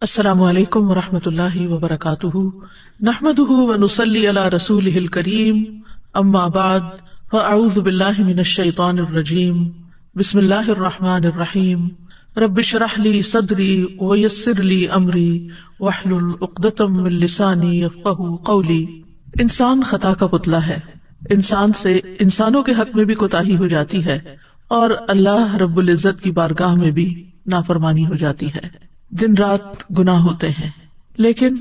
السلام علیکم ورحمۃ اللہ وبرکاتہ، نحمده ونصلی علی رسولہ الکریم، اما بعد فاعوذ باللہ من الشیطان الرجیم، بسم اللہ الرحمن الرحیم، رب اشرح لی صدری ویسر لی امری واحلل عقدۃ من لسانی یفقہوا قولی۔ انسان خطا کا پتلا ہے، انسان سے انسانوں کے حق میں بھی کوتاہی ہو جاتی ہے اور اللہ رب العزت کی بارگاہ میں بھی نافرمانی ہو جاتی ہے۔ دن رات گناہ ہوتے ہیں، لیکن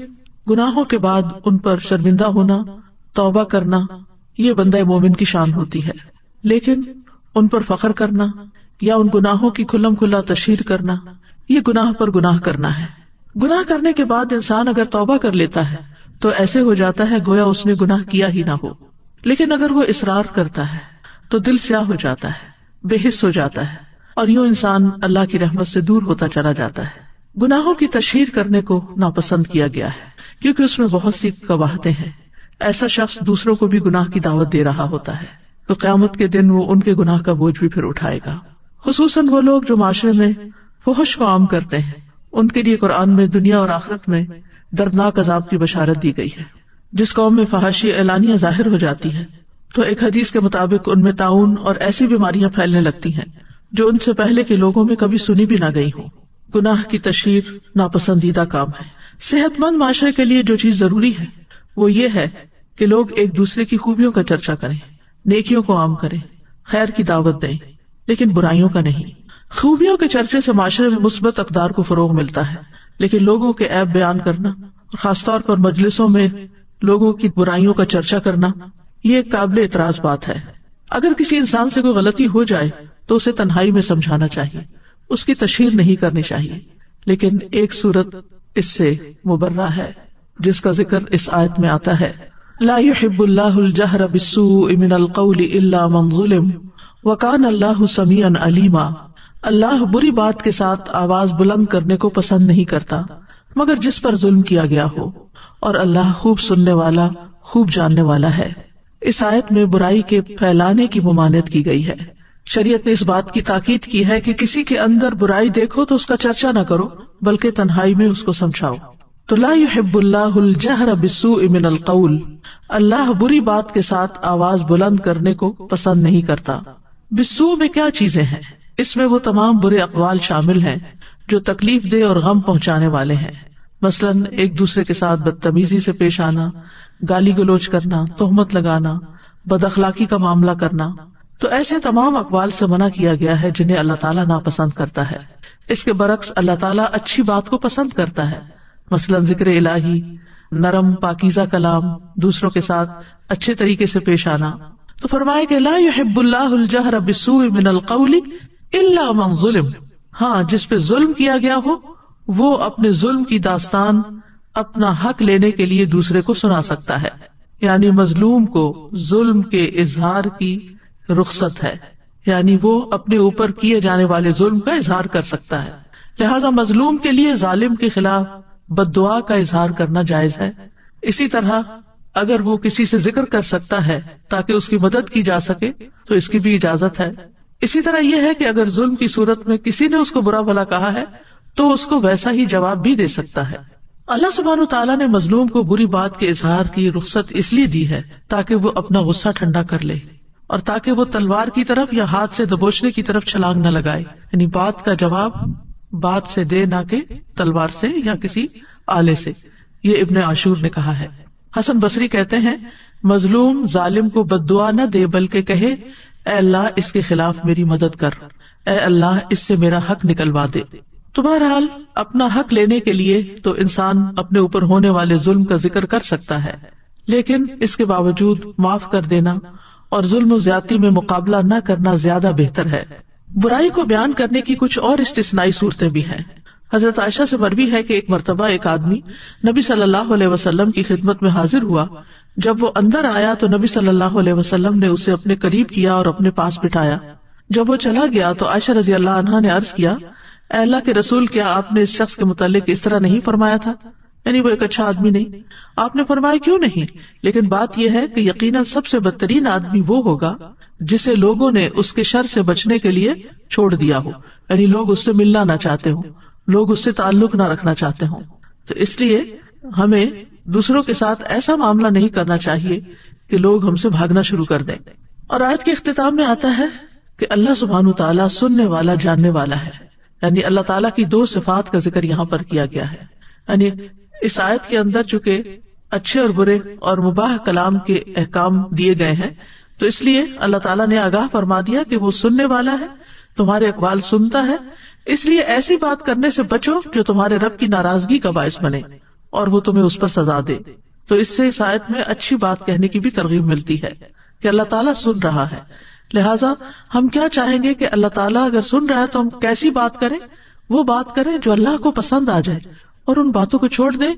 گناہوں کے بعد ان پر شرمندہ ہونا، توبہ کرنا، یہ بندہ مومن کی شان ہوتی ہے۔ لیکن ان پر فخر کرنا یا ان گناہوں کی کھلم کھلا تشہیر کرنا، یہ گناہ پر گناہ کرنا ہے۔ گناہ کرنے کے بعد انسان اگر توبہ کر لیتا ہے تو ایسے ہو جاتا ہے گویا اس نے گناہ کیا ہی نہ ہو، لیکن اگر وہ اصرار کرتا ہے تو دل سیاہ ہو جاتا ہے، بے حس ہو جاتا ہے، اور یوں انسان اللہ کی رحمت سے دور ہوتا چلا جاتا ہے۔ گناہوں کی تشہیر کرنے کو ناپسند کیا گیا ہے کیونکہ اس میں بہت سی قباحتیں ہیں۔ ایسا شخص دوسروں کو بھی گناہ کی دعوت دے رہا ہوتا ہے تو قیامت کے دن وہ ان کے گناہ کا بوجھ بھی پھر اٹھائے گا۔ خصوصاً وہ لوگ جو معاشرے میں فحش کو عام کرتے ہیں، ان کے لیے قرآن میں دنیا اور آخرت میں دردناک عذاب کی بشارت دی گئی ہے۔ جس قوم میں فحاشی اعلانیہ ظاہر ہو جاتی ہے تو ایک حدیث کے مطابق ان میں طاعون اور ایسی بیماریاں پھیلنے لگتی ہیں جو ان سے پہلے کے لوگوں میں کبھی سنی بھی نہ گئی ہوں۔ گناہ کی تشہیر ناپسندیدہ کام ہے۔ صحت مند معاشرے کے لیے جو چیز ضروری ہے وہ یہ ہے کہ لوگ ایک دوسرے کی خوبیوں کا چرچا کریں، نیکیوں کو عام کریں، خیر کی دعوت دیں، لیکن برائیوں کا نہیں۔ خوبیوں کے چرچے سے معاشرے میں مثبت اقدار کو فروغ ملتا ہے، لیکن لوگوں کے عیب بیان کرنا اور خاص طور پر مجلسوں میں لوگوں کی برائیوں کا چرچا کرنا، یہ ایک قابل اعتراض بات ہے۔ اگر کسی انسان سے کوئی غلطی ہو جائے تو اسے تنہائی میں سمجھانا چاہیے، اس کی تشہیر نہیں کرنی چاہیے۔ لیکن ایک صورت اس سے مبرہ ہے جس کا ذکر اس آیت میں آتا ہے، لا يحب اللہ الجہر بالسوء من القول الا من ظلم وکان اللہ سمیعا علیما۔ اللہ بری بات کے ساتھ آواز بلند کرنے کو پسند نہیں کرتا مگر جس پر ظلم کیا گیا ہو، اور اللہ خوب سننے والا، خوب جاننے والا ہے۔ اس آیت میں برائی کے پھیلانے کی ممانعت کی گئی ہے۔ شریعت نے اس بات کی تاکید کی ہے کہ کسی کے اندر برائی دیکھو تو اس کا چرچا نہ کرو بلکہ تنہائی میں اس کو سمجھاؤ۔ تو لا يحب اللہ الجہر بالسوء من القول، اللہ بری بات کے ساتھ آواز بلند کرنے کو پسند نہیں کرتا۔ بالسوء میں کیا چیزیں ہیں؟ اس میں وہ تمام برے اقوال شامل ہیں جو تکلیف دہ اور غم پہنچانے والے ہیں، مثلاً ایک دوسرے کے ساتھ بدتمیزی سے پیش آنا، گالی گلوچ کرنا، تہمت لگانا، بد اخلاقی کا معاملہ کرنا۔ تو ایسے تمام اقوال سے منع کیا گیا ہے جنہیں اللہ تعالیٰ ناپسند کرتا ہے۔ اس کے برعکس اللہ تعالیٰ اچھی بات کو پسند کرتا ہے، مثلا ذکر الہی، نرم پاکیزہ کلام، دوسروں کے ساتھ اچھے طریقے سے پیش آنا۔ تو فرمائے کہ لا يحب اللہ الجہر بالسوء من القول الا من ظلم، ہاں جس پہ ظلم کیا گیا ہو وہ اپنے ظلم کی داستان اپنا حق لینے کے لیے دوسرے کو سنا سکتا ہے، یعنی مظلوم کو ظلم کے اظہار کی رخصت ہے، یعنی وہ اپنے اوپر کیے جانے والے ظلم کا اظہار کر سکتا ہے۔ لہذا مظلوم کے لیے ظالم کے خلاف بد دعا کا اظہار کرنا جائز ہے۔ اسی طرح اگر وہ کسی سے ذکر کر سکتا ہے تاکہ اس کی مدد کی جا سکے تو اس کی بھی اجازت ہے۔ اسی طرح یہ ہے کہ اگر ظلم کی صورت میں کسی نے اس کو برا بھلا کہا ہے تو اس کو ویسا ہی جواب بھی دے سکتا ہے۔ اللہ سبحانہ وتعالیٰ نے مظلوم کو بری بات کے اظہار کی رخصت اس لیے دی ہے تاکہ وہ اپنا غصہ ٹھنڈا کر لے اور تاکہ وہ تلوار کی طرف یا ہاتھ سے دبوچنے کی طرف چھلانگ نہ لگائے، یعنی بات کا جواب بات سے دے، نہ کہ تلوار سے یا کسی آلے سے۔ یہ ابن عاشور نے کہا ہے۔ حسن بصری کہتے ہیں مظلوم ظالم کو بد دعا نہ دے بلکہ کہے اے اللہ اس کے خلاف میری مدد کر، اے اللہ اس سے میرا حق نکلوا دے۔ تو بہرحال اپنا حق لینے کے لیے تو انسان اپنے اوپر ہونے والے ظلم کا ذکر کر سکتا ہے، لیکن اس کے باوجود معاف کر دینا اور ظلم و زیادتی میں مقابلہ نہ کرنا زیادہ بہتر ہے۔ برائی کو بیان کرنے کی کچھ اور استثنائی صورتیں بھی ہیں۔ حضرت عائشہ سے مروی ہے کہ ایک مرتبہ ایک آدمی نبی صلی اللہ علیہ وسلم کی خدمت میں حاضر ہوا۔ جب وہ اندر آیا تو نبی صلی اللہ علیہ وسلم نے اسے اپنے قریب کیا اور اپنے پاس بٹھایا۔ جب وہ چلا گیا تو عائشہ رضی اللہ عنہا نے عرض کیا اے اللہ کے رسول، کیا آپ نے اس شخص کے متعلق اس طرح نہیں فرمایا تھا؟ یعنی وہ ایک اچھا آدمی نہیں۔ آپ نے فرمایا کیوں نہیں، لیکن بات یہ ہے کہ یقیناً سب سے بدترین آدمی وہ ہوگا جسے لوگوں نے اس کے شر سے بچنے کے لیے چھوڑ دیا ہو، یعنی لوگ اس سے ملنا نہ چاہتے ہوں، لوگ اس سے تعلق نہ رکھنا چاہتے ہوں. تو اس لیے ہمیں دوسروں کے ساتھ ایسا معاملہ نہیں کرنا چاہیے کہ لوگ ہم سے بھاگنا شروع کر دیں. اور آیت کے اختتام میں آتا ہے کہ اللہ سبحانہ وتعالیٰ سننے والا جاننے والا ہے. یعنی اللہ تعالیٰ کی دو صفات کا ذکر یہاں پر کیا گیا ہے. یعنی اس آیت کے اندر چونکہ اچھے اور برے اور مباح کلام کے احکام دیے گئے ہیں، تو اس لیے اللہ تعالیٰ نے آگاہ فرما دیا کہ وہ سننے والا ہے، تمہارے اقوال سنتا ہے. اس لیے ایسی بات کرنے سے بچو جو تمہارے رب کی ناراضگی کا باعث بنے اور وہ تمہیں اس پر سزا دے. تو اس سے اس آیت میں اچھی بات کہنے کی بھی ترغیب ملتی ہے کہ اللہ تعالیٰ سن رہا ہے. لہٰذا ہم کیا چاہیں گے کہ اللہ تعالیٰ اگر سن رہا ہے تو ہم کیسی بات کریں؟ وہ بات کریں جو اللہ کو پسند آ جائے، اور ان باتوں کو چھوڑ دیں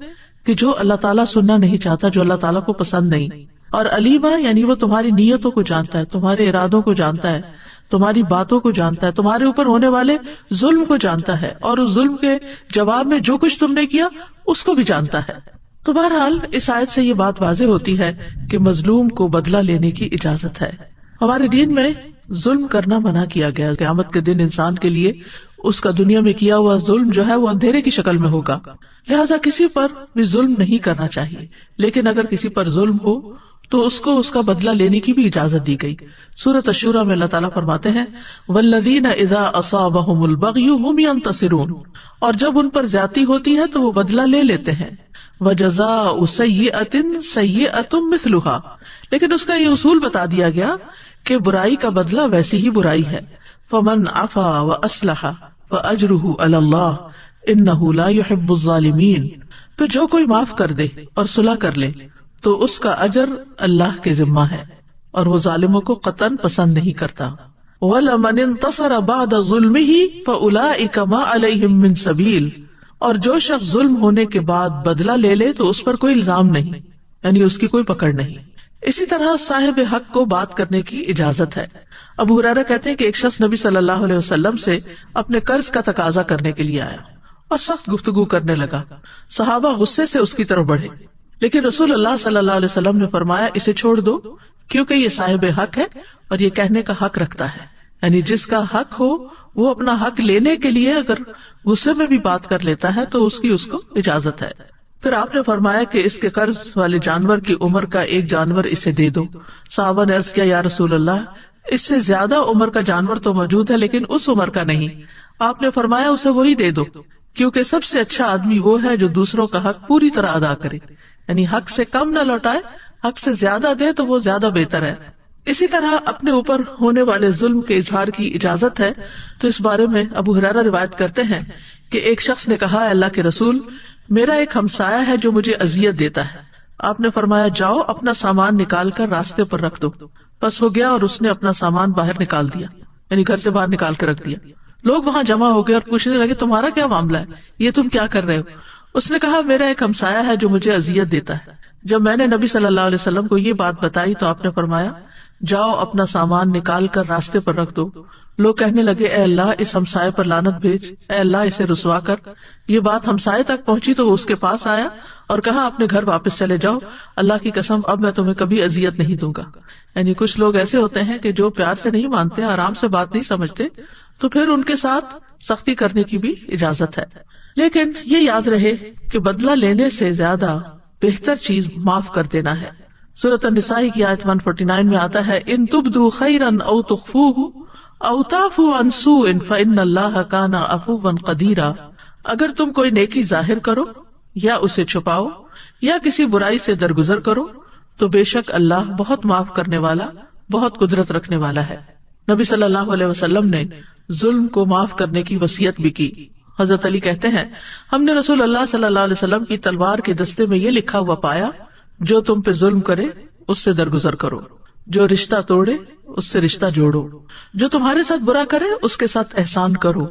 کہ جو اللہ تعالیٰ سننا نہیں چاہتا، جو اللہ تعالیٰ کو پسند نہیں. اور علیمہ یعنی وہ تمہاری نیتوں کو جانتا ہے، تمہارے ارادوں کو جانتا ہے، تمہاری باتوں کو جانتا ہے، تمہارے اوپر ہونے والے ظلم کو جانتا ہے، اور اس ظلم کے جواب میں جو کچھ تم نے کیا اس کو بھی جانتا ہے. تو بہرحال اس آیت سے یہ بات واضح ہوتی ہے کہ مظلوم کو بدلہ لینے کی اجازت ہے. ہمارے دین میں ظلم کرنا منع کیا گیا. قیامت کے دن انسان کے لیے اس کا دنیا میں کیا ہوا ظلم جو ہے وہ اندھیرے کی شکل میں ہوگا. لہٰذا کسی پر بھی ظلم نہیں کرنا چاہیے، لیکن اگر کسی پر ظلم ہو تو اس کو اس کا بدلہ لینے کی بھی اجازت دی گئی. سورۃ الشورى میں اللہ تعالیٰ فرماتے ہیں والذین اذا اصابهم البغی هم ينتصرون، اور جب ان پر زیادتی ہوتی ہے تو وہ بدلہ لے لیتے ہیں. وجزاء سیئۃ سیئۃ مثلها، لیکن اس کا یہ اصول بتا دیا گیا کہ برائی کا بدلہ ویسی ہی برائی ہے. فمن عفا واصلح فاجرہ علی اللہ انہ لا يحب الظالمین، تو جو کوئی معاف کر دے اور صلح کر لے تو اس کا اجر اللہ کے ذمہ ہے، اور وہ ظالموں کو قطعاً پسند نہیں کرتا. وَلَمَنِ انتصر بعد ظلمه فأولئك ما علیہم من سبیل، اور جو شخص ظلم ہونے کے بعد بدلہ لے لے تو اس پر کوئی الزام نہیں، یعنی اس کی کوئی پکڑ نہیں. اسی طرح صاحب حق کو بات کرنے کی اجازت ہے. ابو ہریرہ کہتے ہیں کہ ایک شخص نبی صلی اللہ علیہ وسلم سے اپنے قرض کا تقاضا کرنے کے لیے آیا اور سخت گفتگو کرنے لگا. صحابہ غصے سے اس کی طرف بڑھے، لیکن رسول اللہ صلی اللہ علیہ وسلم نے فرمایا اسے چھوڑ دو، کیونکہ یہ صاحب حق ہے اور یہ کہنے کا حق رکھتا ہے. یعنی جس کا حق ہو وہ اپنا حق لینے کے لیے اگر غصے میں بھی بات کر لیتا ہے تو اس کو اجازت ہے. پھر آپ نے فرمایا کہ اس کے قرض والے جانور کی عمر کا ایک جانور اسے دے دو. صحابہ نے عرض کیا یا رسول اللہ، اس سے زیادہ عمر کا جانور تو موجود ہے لیکن اس عمر کا نہیں. آپ نے فرمایا اسے وہی دے دو، کیونکہ سب سے اچھا آدمی وہ ہے جو دوسروں کا حق پوری طرح ادا کرے، یعنی حق سے کم نہ لوٹائے، حق سے زیادہ دے تو وہ زیادہ بہتر ہے. اسی طرح اپنے اوپر ہونے والے ظلم کے اظہار کی اجازت ہے. تو اس بارے میں ابو ہریرہ روایت کرتے ہیں کہ ایک شخص نے کہا اللہ کے رسول، میرا ایک ہمسایہ ہے جو مجھے اذیت دیتا ہے. آپ نے فرمایا جاؤ اپنا سامان نکال کر راستے پر رکھ دو. بس ہو گیا اور اس نے اپنا سامان باہر نکال دیا، یعنی گھر سے باہر نکال کر رکھ دیا. لوگ وہاں جمع ہو گئے اور پوچھنے لگے تمہارا کیا معاملہ ہے، یہ تم کیا کر رہے ہو؟ اس نے کہا میرا ایک ہمسایہ ہے جو مجھے اذیت دیتا ہے. جب میں نے نبی صلی اللہ علیہ وسلم کو یہ بات بتائی تو آپ نے فرمایا جاؤ اپنا سامان نکال کر راستے پر رکھ دو. لوگ کہنے لگے اے اللہ اس ہمسائے پر لعنت بھیج، اے اللہ اسے رسوا کر. یہ بات ہمسائے تک پہنچی تو وہ اس کے پاس آیا اور کہا اپنے گھر واپس چلے جاؤ، اللہ کی قسم اب میں تمہیں کبھی اذیت نہیں دوں گا. یعنی کچھ لوگ ایسے ہوتے ہیں کہ جو پیار سے نہیں مانتے، آرام سے بات نہیں سمجھتے، تو پھر ان کے ساتھ سختی کرنے کی بھی اجازت ہے. لیکن یہ یاد رہے کہ بدلہ لینے سے زیادہ بہتر چیز معاف کر دینا ہے. سورۃ النساء کی آیت 149 میں آتا ہے ان تبدوا خیرا او تخفوه او تعفوا عن سوء فان اللہ کان عفوا قدیرا. اگر تم کوئی نیکی ظاہر کرو یا اسے چھپاؤ یا کسی برائی سے درگزر کرو تو بے شک اللہ بہت معاف کرنے والا، بہت قدرت رکھنے والا ہے. نبی صلی اللہ علیہ وسلم نے ظلم کو معاف کرنے کی وصیت بھی کی. حضرت علی کہتے ہیں ہم نے رسول اللہ صلی اللہ علیہ وسلم کی تلوار کے دستے میں یہ لکھا ہوا پایا جو تم پہ ظلم کرے اس سے درگزر کرو، جو رشتہ توڑے اس سے رشتہ جوڑو، جو تمہارے ساتھ برا کرے اس کے ساتھ احسان کرو،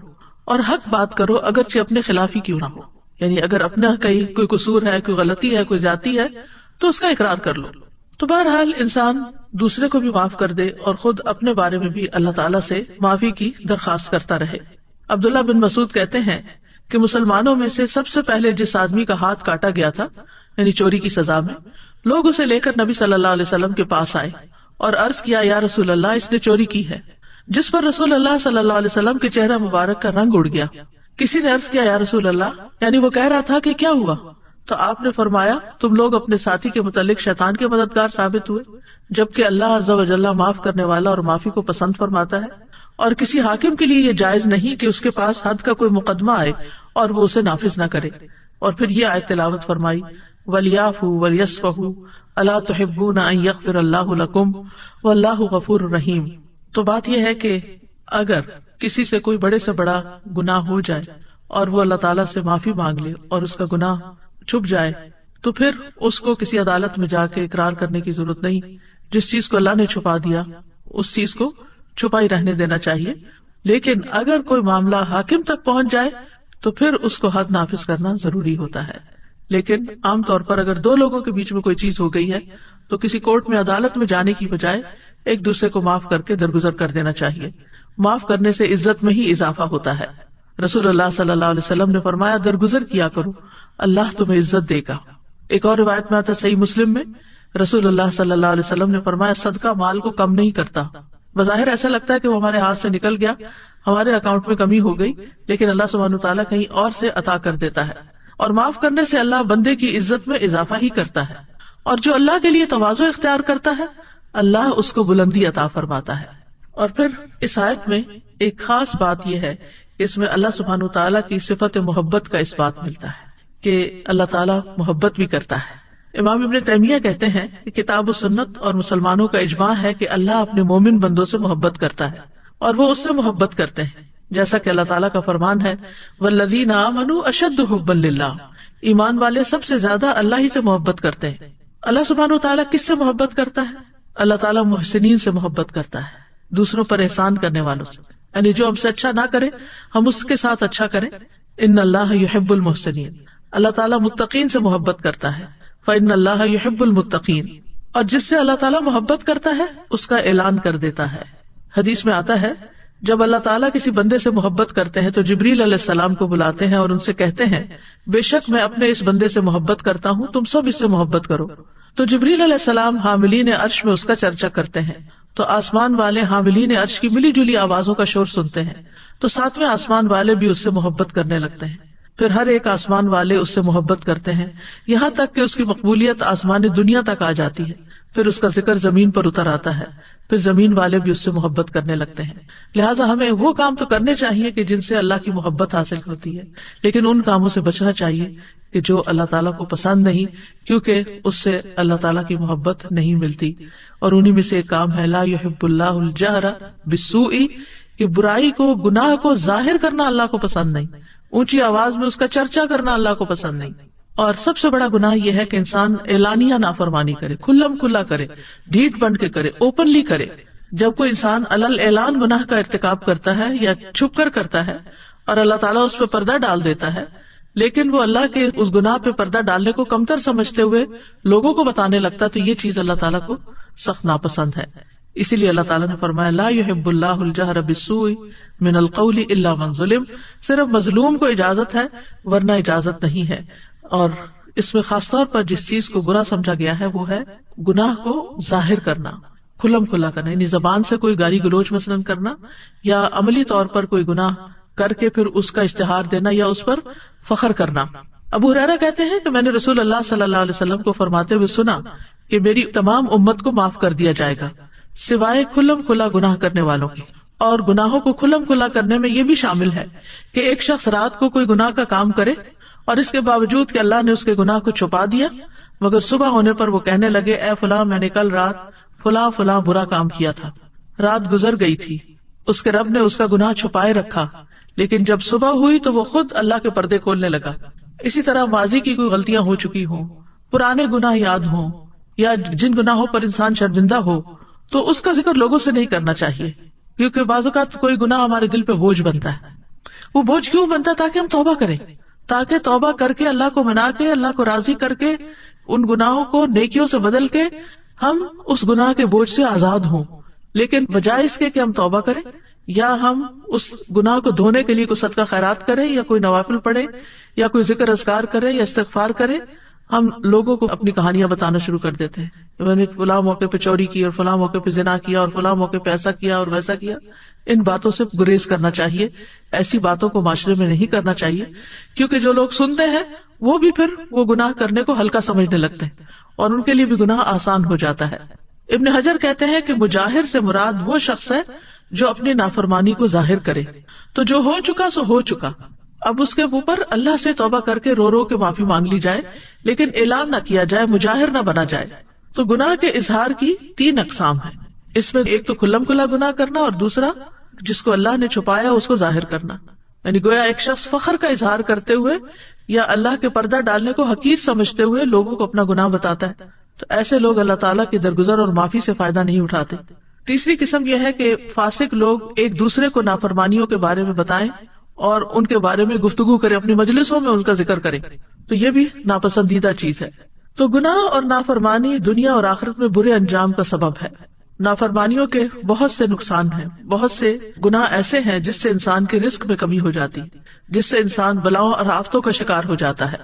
اور حق بات کرو اگرچہ اپنے خلافی کیوں نہ ہو. یعنی اگر اپنا کہیں کوئی قصور ہے، کوئی غلطی ہے، کوئی زیادتی ہے تو اس کا اقرار کر لو. تو بہرحال انسان دوسرے کو بھی معاف کر دے اور خود اپنے بارے میں بھی اللہ تعالیٰ سے معافی کی درخواست کرتا رہے. عبداللہ بن مسعود کہتے ہیں کہ مسلمانوں میں سے سب سے پہلے جس آدمی کا ہاتھ کاٹا گیا تھا، یعنی چوری کی سزا میں، لوگ اسے لے کر نبی صلی اللہ علیہ وسلم کے پاس آئے اور عرض کیا یا رسول اللہ اس نے چوری کی ہے، جس پر رسول اللہ صلی اللہ علیہ وسلم کے چہرہ مبارک کا رنگ اڑ گیا. کسی نے عرض کیا یا رسول اللہ، یعنی وہ کہہ رہا تھا کہ کیا ہوا؟ تو آپ نے فرمایا تم لوگ اپنے ساتھی کے متعلق شیطان کے مددگار ثابت ہوئے، جبکہ اللہ عز و جل معاف کرنے والا اور معافی کو پسند فرماتا ہے، اور کسی حاکم کے لیے یہ جائز نہیں کہ اس کے پاس حد کا کوئی مقدمہ آئے اور وہ اسے نافذ نہ کرے۔ اور پھر یہ آیت تلاوت فرمائی وَلْيَعْفُوا وَلْيَصْفَحُوا أَلَا تُحِبُّونَ أَن يَغْفِرَ اللَّهُ لَكُمْ وَاللَّهُ غَفُورٌ رَحِيمٌ۔ تو بات یہ ہے کہ اگر کسی سے کوئی بڑے سے بڑا گناہ ہو جائے اور وہ اللہ تعالیٰ سے معافی مانگ لے اور اس کا گناہ چھپ جائے تو پھر اس کو کسی عدالت میں جا کے اقرار کرنے کی ضرورت نہیں۔ جس چیز کو اللہ نے چھپا دیا اس چیز کو چھپا ہی رہنے دینا چاہیے، لیکن اگر کوئی معاملہ حاکم تک پہنچ جائے تو پھر اس کو حد نافذ کرنا ضروری ہوتا ہے۔ لیکن عام طور پر اگر دو لوگوں کے بیچ میں کوئی چیز ہو گئی ہے تو کسی کورٹ میں عدالت میں جانے کی بجائے ایک دوسرے کو معاف کر کے درگزر کر دینا چاہیے۔ معاف کرنے سے عزت میں ہی اضافہ ہوتا ہے۔ رسول اللہ صلی اللہ علیہ وسلم نے فرمایا درگزر کیا کرو، اللہ تمہیں عزت دے گا۔ ایک اور روایت میں آتا صحیح مسلم میں رسول اللہ صلی اللہ علیہ وسلم نے فرمایا صدقہ مال کو کم نہیں کرتا۔ بظاہر ایسا لگتا ہے کہ وہ ہمارے ہاتھ سے نکل گیا، ہمارے اکاؤنٹ میں کمی ہو گئی، لیکن اللہ سبحانہ وتعالیٰ کہیں اور سے عطا کر دیتا ہے، اور معاف کرنے سے اللہ بندے کی عزت میں اضافہ ہی کرتا ہے، اور جو اللہ کے لیے تواضع اختیار کرتا ہے اللہ اس کو بلندی عطا فرماتا ہے۔ اور پھر اس آیت میں ایک خاص بات یہ ہے کہ اس میں اللہ سبحانہ وتعالیٰ کی صفت محبت کا اس بات ملتا ہے کہ اللہ تعالیٰ محبت بھی کرتا ہے۔ امام ابن تیمیہ کہتے ہیں کہ کتاب و سنت اور مسلمانوں کا اجماع ہے کہ اللہ اپنے مومن بندوں سے محبت کرتا ہے اور وہ اس سے محبت کرتے ہیں، جیسا کہ اللہ تعالیٰ کا فرمان ہے وَالَّذِينَ آمَنُوا أَشَدُّ حُبًّا لِلَّهِ، ایمان والے سب سے زیادہ اللہ ہی سے محبت کرتے ہیں۔ اللہ سبحانہ وتعالیٰ کس سے محبت کرتا ہے؟ اللہ تعالیٰ محسنین سے محبت کرتا ہے، دوسروں پر احسان کرنے والوں سے، یعنی جو ہم سے اچھا نہ کرے ہم اس کے ساتھ اچھا کریں۔ ان اللہ یحب المحسنین، اللہ تعالیٰ متقین سے محبت کرتا ہے، فإن اللہ یحب المتقین، اور جس سے اللہ تعالیٰ محبت کرتا ہے اس کا اعلان کر دیتا ہے۔ حدیث میں آتا ہے جب اللہ تعالیٰ کسی بندے سے محبت کرتے ہیں تو جبریل علیہ السلام کو بلاتے ہیں اور ان سے کہتے ہیں بے شک میں اپنے اس بندے سے محبت کرتا ہوں، تم سب اس سے محبت کرو۔ تو جبریل علیہ السلام حاملین عرش میں اس کا چرچا کرتے ہیں، تو آسمان والے حاملین عرش کی ملی جلی آوازوں کا شور سنتے ہیں، تو ساتویں آسمان والے بھی اس سے محبت کرنے لگتے ہیں، پھر ہر ایک آسمان والے اس سے محبت کرتے ہیں، یہاں تک کہ اس کی مقبولیت آسمان دنیا تک آ جاتی ہے، پھر اس کا ذکر زمین پر اتر آتا ہے، پھر زمین والے بھی اس سے محبت کرنے لگتے ہیں۔ لہٰذا ہمیں وہ کام تو کرنے چاہیے کہ جن سے اللہ کی محبت حاصل ہوتی ہے، لیکن ان کاموں سے بچنا چاہیے کہ جو اللہ تعالیٰ کو پسند نہیں، کیونکہ اس سے اللہ تعالیٰ کی محبت نہیں ملتی۔ اور انہی میں سے ایک کام ہے لا یحب اللہ الجہر بالسوء، کہ برائی کو، گناہ کو ظاہر کرنا اللہ کو پسند نہیں، اونچی آواز میں اس کا چرچا کرنا اللہ کو پسند نہیں۔ اور سب سے بڑا گناہ یہ ہے کہ انسان اعلانیہ نافرمانی کرے، کھلم کھلا کرے، ڈھیٹ بن کے کرے، اوپنلی کرے۔ جب کوئی انسان علل اعلان گناہ کا ارتکاب کرتا ہے یا چھپ کر کرتا ہے اور اللہ تعالیٰ اس پہ پردہ ڈال دیتا ہے، لیکن وہ اللہ کے اس گناہ پہ پردہ ڈالنے کو کمتر سمجھتے ہوئے لوگوں کو بتانے لگتا، تو یہ چیز اللہ تعالیٰ کو سخت ناپسند ہے۔ اسی لیے اللہ تعالیٰ نے فرمایا لا یحب اللہ الجہر بالسوء من القول الا من ظلم، صرف مظلوم کو اجازت ہے ورنہ اجازت نہیں ہے۔ اور اس میں خاص طور پر جس چیز کو برا سمجھا گیا ہے وہ ہے گناہ کو ظاہر کرنا، کھلم کھلا کرنا، یعنی زبان سے کوئی گالی گلوچ مثلاً کرنا، یا عملی طور پر کوئی گناہ کر کے پھر اس کا اشتہار دینا یا اس پر فخر کرنا۔ ابو ہریرہ کہتے ہیں کہ میں نے رسول اللہ صلی اللہ علیہ وسلم کو فرماتے ہوئے سنا کہ میری تمام امت کو معاف کر دیا جائے گا سوائے کھلم کھلا گناہ کرنے والوں کے۔ اور گناہوں کو کھلم کھلا کرنے میں یہ بھی شامل ہے کہ ایک شخص رات کو کوئی گناہ کا کام کرے اور اس کے باوجود کہ اللہ نے اس کے گناہ کو چھپا دیا، مگر صبح ہونے پر وہ کہنے لگے اے فلاں میں نے کل رات فلاں فلاں برا کام کیا تھا، رات گزر گئی تھی، اس کے رب نے اس کا گناہ چھپائے رکھا، لیکن جب صبح ہوئی تو وہ خود اللہ کے پردے کھولنے لگا۔ اسی طرح ماضی کی کوئی غلطیاں ہو چکی ہوں، پرانے گناہ یاد ہوں، یا جن گناہوں پر انسان شرمندہ ہو تو اس کا ذکر لوگوں سے نہیں کرنا چاہیے، کیونکہ بعض اوقات کوئی گناہ ہمارے دل پہ بوجھ بنتا ہے۔ وہ بوجھ کیوں بنتا ہے؟ تاکہ ہم توبہ کریں، تاکہ توبہ کر کے اللہ کو منا کے، اللہ کو راضی کر کے، ان گناہوں کو نیکیوں سے بدل کے ہم اس گناہ کے بوجھ سے آزاد ہوں۔ لیکن بجائے اس کے کہ ہم توبہ کریں یا ہم اس گناہ کو دھونے کے لیے کوئی صدقہ خیرات کریں یا کوئی نوافل پڑھے یا کوئی ذکر اذکار کرے یا استغفار کرے، ہم لوگوں کو اپنی کہانیاں بتانا شروع کر دیتے ہیں، میں نے فلاں موقع پہ چوری کی اور فلاں موقع پہ زنا کیا اور فلاں موقع پہ ایسا کیا اور ویسا کیا، ان باتوں سے گریز کرنا چاہیے، ایسی باتوں کو معاشرے میں نہیں کرنا چاہیے، کیونکہ جو لوگ سنتے ہیں وہ بھی پھر وہ گناہ کرنے کو ہلکا سمجھنے لگتے ہیں اور ان کے لیے بھی گناہ آسان ہو جاتا ہے۔ ابن حجر کہتے ہیں کہ مجاہر سے مراد وہ شخص ہے جو اپنی نافرمانی کو ظاہر کرے، تو جو ہو چکا سو ہو چکا، اب اس کے اوپر اللہ سے توبہ کر کے رو رو کے معافی مانگ لی جائے، لیکن اعلان نہ کیا جائے، مجاہر نہ بنا جائے۔ تو گناہ کے اظہار کی 3 اقسام ہیں، اس میں ایک تو کھلم کھلا گناہ کرنا، اور دوسرا جس کو اللہ نے چھپایا اس کو ظاہر کرنا، یعنی گویا ایک شخص فخر کا اظہار کرتے ہوئے یا اللہ کے پردہ ڈالنے کو حقیر سمجھتے ہوئے لوگوں کو اپنا گناہ بتاتا ہے، تو ایسے لوگ اللہ تعالیٰ کی درگزر اور معافی سے فائدہ نہیں اٹھاتے۔ تیسری قسم یہ ہے کہ فاسق لوگ ایک دوسرے کو نافرمانیوں کے بارے میں بتائیں اور ان کے بارے میں گفتگو کریں، اپنی مجلسوں میں ان کا ذکر کریں، تو یہ بھی ناپسندیدہ چیز ہے۔ تو گناہ اور نافرمانی دنیا اور آخرت میں برے انجام کا سبب ہے۔ نافرمانیوں کے بہت سے نقصان ہیں، بہت سے گناہ ایسے ہیں جس سے انسان کے رزق میں کمی ہو جاتی، جس سے انسان بلاؤں اور آفتوں کا شکار ہو جاتا ہے،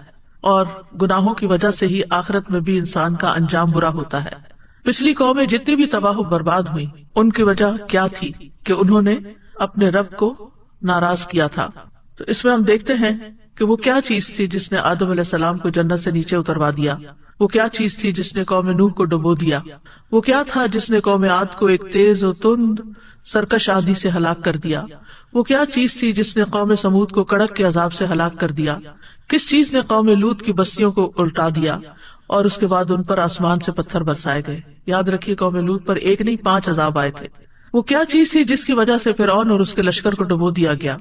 اور گناہوں کی وجہ سے ہی آخرت میں بھی انسان کا انجام برا ہوتا ہے۔ پچھلی قومیں جتنی بھی تباہ و برباد ہوئی، ان کی وجہ کیا تھی؟ کہ انہوں نے اپنے رب کو ناراض کیا تھا۔ تو اس میں ہم دیکھتے ہیں کہ وہ کیا چیز تھی جس نے آدم علیہ السلام کو جنت سے نیچے اتروا دیا، وہ کیا چیز تھی جس نے قوم نوح کو ڈبو دیا، وہ کیا تھا جس نے قوم عاد کو ایک تیز و تند سرکش آندھی سے ہلاک کر دیا، وہ کیا چیز تھی جس نے قوم سمود کو کڑک کے عذاب سے ہلاک کر دیا، کس چیز نے قوم لوط کی بستیوں کو الٹا دیا اور اس کے بعد ان پر آسمان سے پتھر برسائے گئے۔ یاد رکھیے قوم لوط پر 1 نہیں 5 عذاب آئے تھے۔ وہ کیا چیز تھی جس کی وجہ سے فرعون اور اس کے لشکر کو ڈبو دیا گیا،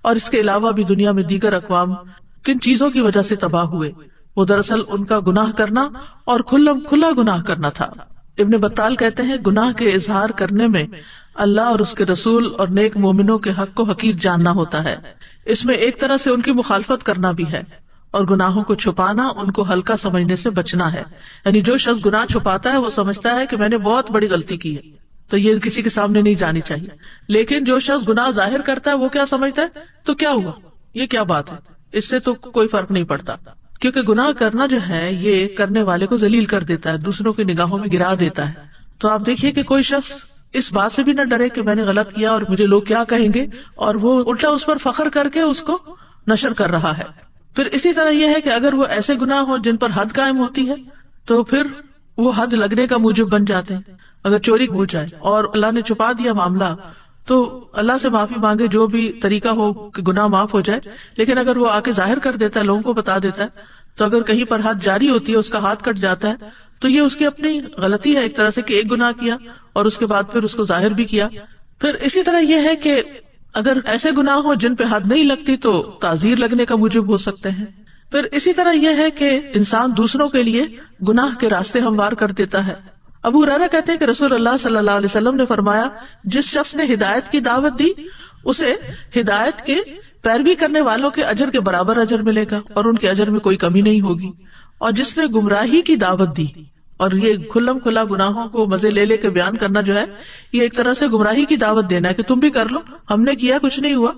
اور اس کے علاوہ بھی دنیا میں دیگر اقوام کن چیزوں کی وجہ سے تباہ ہوئے؟ وہ دراصل ان کا گناہ کرنا اور کھلم کھلا گناہ کرنا تھا۔ ابن بطال کہتے ہیں گناہ کے اظہار کرنے میں اللہ اور اس کے رسول اور نیک مومنوں کے حق کو حقیق جاننا ہوتا ہے، اس میں ایک طرح سے ان کی مخالفت کرنا بھی ہے، اور گناہوں کو چھپانا ان کو ہلکا سمجھنے سے بچنا ہے۔ یعنی جو شخص گناہ چھپاتا ہے وہ سمجھتا ہے کہ میں نے بہت بڑی غلطی کی ہے، تو یہ کسی کے سامنے نہیں جانی چاہیے، لیکن جو شخص گناہ ظاہر کرتا ہے وہ کیا سمجھتا ہے، تو کیا ہوا، یہ کیا بات ہے، اس سے تو کوئی فرق نہیں پڑتا، کیونکہ گناہ کرنا جو ہے یہ کرنے والے کو ذلیل کر دیتا ہے، دوسروں کی نگاہوں میں گرا دیتا ہے۔ تو آپ دیکھیے کہ کوئی شخص اس بات سے بھی نہ ڈرے کہ میں نے غلط کیا اور مجھے لوگ کیا کہیں گے، اور وہ الٹا اس پر فخر کر کے اس کو نشر کر رہا ہے۔ پھر اسی طرح یہ ہے کہ اگر وہ ایسے گناہ ہوں جن پر حد قائم ہوتی ہے تو پھر وہ حد لگنے کا موجب بن جاتے ہیں۔ اگر چوری ہو جائے اور اللہ نے چھپا دیا معاملہ تو اللہ سے معافی مانگے، جو بھی طریقہ ہو کہ گناہ معاف ہو جائے، لیکن اگر وہ آ کے ظاہر کر دیتا ہے، لوگوں کو بتا دیتا ہے، تو اگر کہیں پر حد جاری ہوتی ہے، اس کا ہاتھ کٹ جاتا ہے، تو یہ اس کی اپنی غلطی ہے ایک طرح سے کہ ایک گناہ کیا اور اس کے بعد پھر اس کو ظاہر بھی کیا۔ پھر اسی طرح یہ ہے کہ اگر ایسے گناہ ہوں جن پہ حد نہیں لگتی تو تعزیر لگنے کا موجب ہو سکتے ہیں۔ پھر اسی طرح یہ ہے کہ انسان دوسروں کے لیے گناہ کے راستے ہموار کر دیتا ہے۔ ابو ہریرہ کہتے ہیں کہ رسول اللہ صلی اللہ علیہ وسلم نے فرمایا، جس شخص نے ہدایت کی دعوت دی اسے ہدایت کے پیروی کرنے والوں کے اجر کے برابر اجر ملے گا اور ان کے اجر میں کوئی کمی نہیں ہوگی، اور جس نے گمراہی کی دعوت دی، اور یہ کھلم کھلا گناہوں کو مزے لے لے کے بیان کرنا جو ہے یہ ایک طرح سے گمراہی کی دعوت دینا ہے کہ تم بھی کر لو، ہم نے کیا کچھ نہیں ہوا،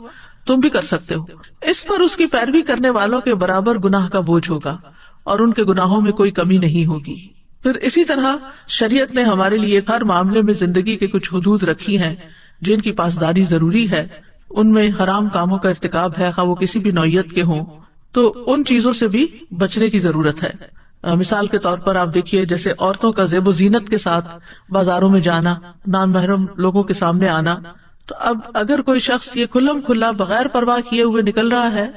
تم بھی کر سکتے ہو، اس پر اس کی پیروی کرنے والوں کے برابر گناہ کا بوجھ ہوگا اور ان کے گناہوں میں کوئی کمی نہیں ہوگی۔ پھر اسی طرح شریعت نے ہمارے لیے ہر معاملے میں زندگی کے کچھ حدود رکھی ہیں جن کی پاسداری ضروری ہے، ان میں حرام کاموں کا ارتکاب ہے، خواہ وہ کسی بھی نوعیت کے ہوں، تو ان چیزوں سے بھی بچنے کی ضرورت ہے۔ مثال کے طور پر آپ دیکھیے جیسے عورتوں کا زیب و زینت کے ساتھ بازاروں میں جانا، نان محرم لوگوں کے سامنے آنا، تو اب اگر کوئی شخص یہ کھلم کھلا بغیر پرواہ کیے ہوئے نکل رہا ہے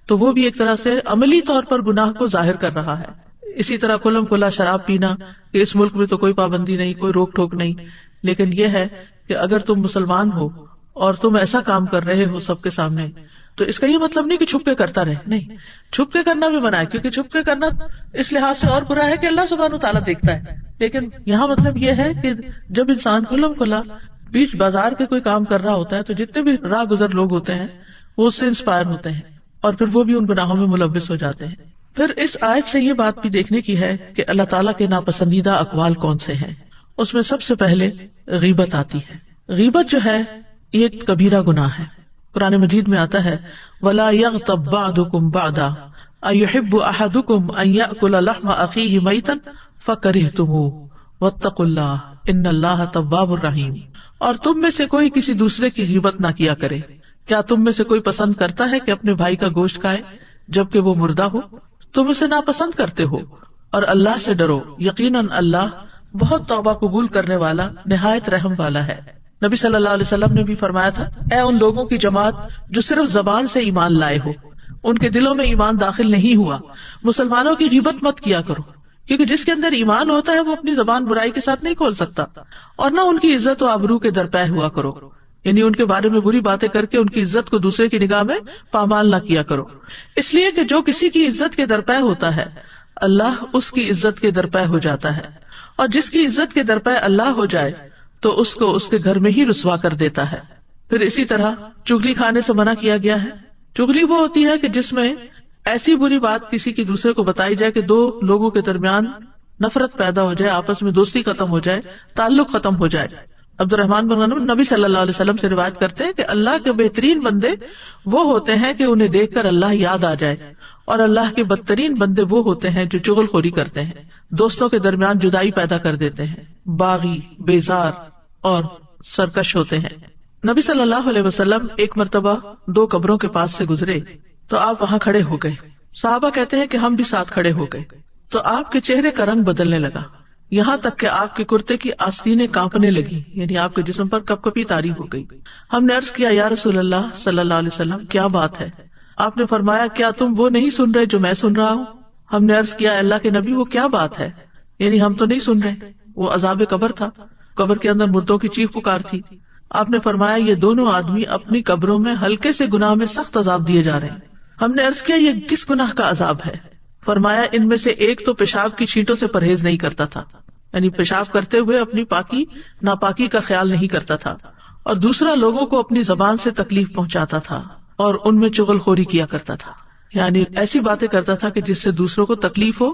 تو وہ بھی ایک طرح سے عملی طور پر گناہ کو ظاہر کر رہا ہے۔ اسی طرح کھلم کھلا شراب پینا، کہ اس ملک میں تو کوئی پابندی نہیں، کوئی روک ٹوک نہیں، لیکن یہ ہے کہ اگر تم مسلمان ہو اور تم ایسا کام کر رہے ہو سب کے سامنے، تو اس کا یہ مطلب نہیں کہ چھپ کے کرتا رہے، نہیں، چھپ کے کرنا بھی منع ہے، کیونکہ چھپ کے کرنا اس لحاظ سے اور برا ہے کہ اللہ سبحانہ تعالیٰ دیکھتا ہے، لیکن یہاں مطلب یہ ہے کہ جب انسان کھلم کھلا بیچ بازار کے کوئی کام کر رہا ہوتا ہے تو جتنے بھی راہ گزر لوگ ہوتے ہیں وہ اس سے انسپائر ہوتے ہیں اور پھر وہ بھی ان گناہوں میں ملوث ہو جاتے ہیں۔ پھر اس آیت سے یہ بات بھی دیکھنے کی ہے کہ اللہ تعالیٰ کے ناپسندیدہ اقوال کون سے ہیں۔ اس میں سب سے پہلے غیبت آتی ہے۔ غیبت جو ہے یہ ایک کبیرہ گناہ ہے۔ قرآن مجید میں آتا ہے وَلَا يَغْتَبْ بَعْضُكُمْ بَعْضًا أَيُحِبُّ أَحَدُكُمْ أَن يَأْكُلَ لَحْمَ أَخِيهِ مَيْتًا فَكَرِهْتُمُوهُ وَاتَّقُوا اللَّهَ إِنَّ اللَّهَ تَوَّابٌ رَحِيمٌ۔ اور تم میں سے کوئی کسی دوسرے کی غیبت نہ کیا کرے. کیا تم میں سے کوئی پسند کرتا ہے کہ اپنے بھائی کا گوشت کھائے جبکہ وہ مردہ ہو؟ تم اسے ناپسند کرتے ہو. اور اللہ سے ڈرو، یقیناً اللہ بہت توبہ قبول کرنے والا نہایت رحم والا ہے. نبی صلی اللہ علیہ وسلم نے بھی فرمایا تھا، اے ان لوگوں کی جماعت جو صرف زبان سے ایمان لائے ہو، ان کے دلوں میں ایمان داخل نہیں ہوا، مسلمانوں کی غیبت مت کیا کرو، کیونکہ جس کے اندر ایمان ہوتا ہے وہ اپنی زبان برائی کے ساتھ نہیں کھول سکتا. اور نہ ان کی عزت و آبرو کے درپے ہوا کرو، یعنی ان کے بارے میں بری باتیں کر کے ان کی عزت کو دوسرے کی نگاہ میں پامال نہ کیا کرو. اس لیے کہ جو کسی کی عزت کے درپے ہوتا ہے اللہ اس کی عزت کے درپے ہو جاتا ہے، اور جس کی عزت کے درپے اللہ ہو جائے تو اس کو اس کے گھر میں ہی رسوا کر دیتا ہے. پھر اسی طرح چغلی کھانے سے منع کیا گیا ہے. چغلی وہ ہوتی ہے کہ جس میں ایسی بری بات کسی کی دوسرے کو بتائی جائے کہ دو لوگوں کے درمیان نفرت پیدا ہو جائے، آپس میں دوستی ختم ہو جائے، تعلق ختم ہو جائے. عبد الرحمن بن غنم نبی صلی اللہ علیہ وسلم سے روایت کرتے ہیں کہ اللہ کے بہترین بندے وہ ہوتے ہیں کہ انہیں دیکھ کر اللہ یاد آ جائے، اور اللہ کے بدترین بندے وہ ہوتے ہیں جو چغل خوری کرتے ہیں، دوستوں کے درمیان جدائی پیدا کر دیتے ہیں، باغی، بیزار اور سرکش ہوتے ہیں. نبی صلی اللہ علیہ وسلم ایک مرتبہ 2 قبروں کے پاس سے گزرے تو آپ وہاں کھڑے ہو گئے. صحابہ کہتے ہیں کہ ہم بھی ساتھ کھڑے ہو گئے تو آپ کے چہرے کا رنگ بدلنے لگا، یہاں تک کہ آپ کے کرتے کی آستینیں کانپنے لگی، یعنی آپ کے جسم پر کپ کپی طاری ہو گئی. ہم نے عرض کیا، یا رسول اللہ صلی اللہ علیہ وسلم کیا بات ہے؟ آپ نے فرمایا، کیا تم وہ نہیں سن رہے جو میں سن رہا ہوں؟ ہم نے عرض کیا، اللہ کے نبی وہ کیا بات ہے؟ یعنی ہم تو نہیں سن رہے. وہ عذاب قبر تھا، قبر کے اندر مردوں کی چیخ پکار تھی. آپ نے فرمایا، یہ دونوں آدمی اپنی قبروں میں ہلکے سے گناہ میں سخت عذاب دیے جا رہے ہیں. ہم نے عرض کیا، یہ کس گناہ کا عذاب ہے؟ فرمایا، ان میں سے ایک تو پیشاب کی چھینٹوں سے پرہیز نہیں کرتا تھا، یعنی پیشاب کرتے ہوئے اپنی پاکی ناپاکی کا خیال نہیں کرتا تھا، اور دوسرا لوگوں کو اپنی زبان سے تکلیف پہنچاتا تھا اور ان میں چغل خوری کیا کرتا تھا، یعنی ایسی باتیں کرتا تھا کہ جس سے دوسروں کو تکلیف ہو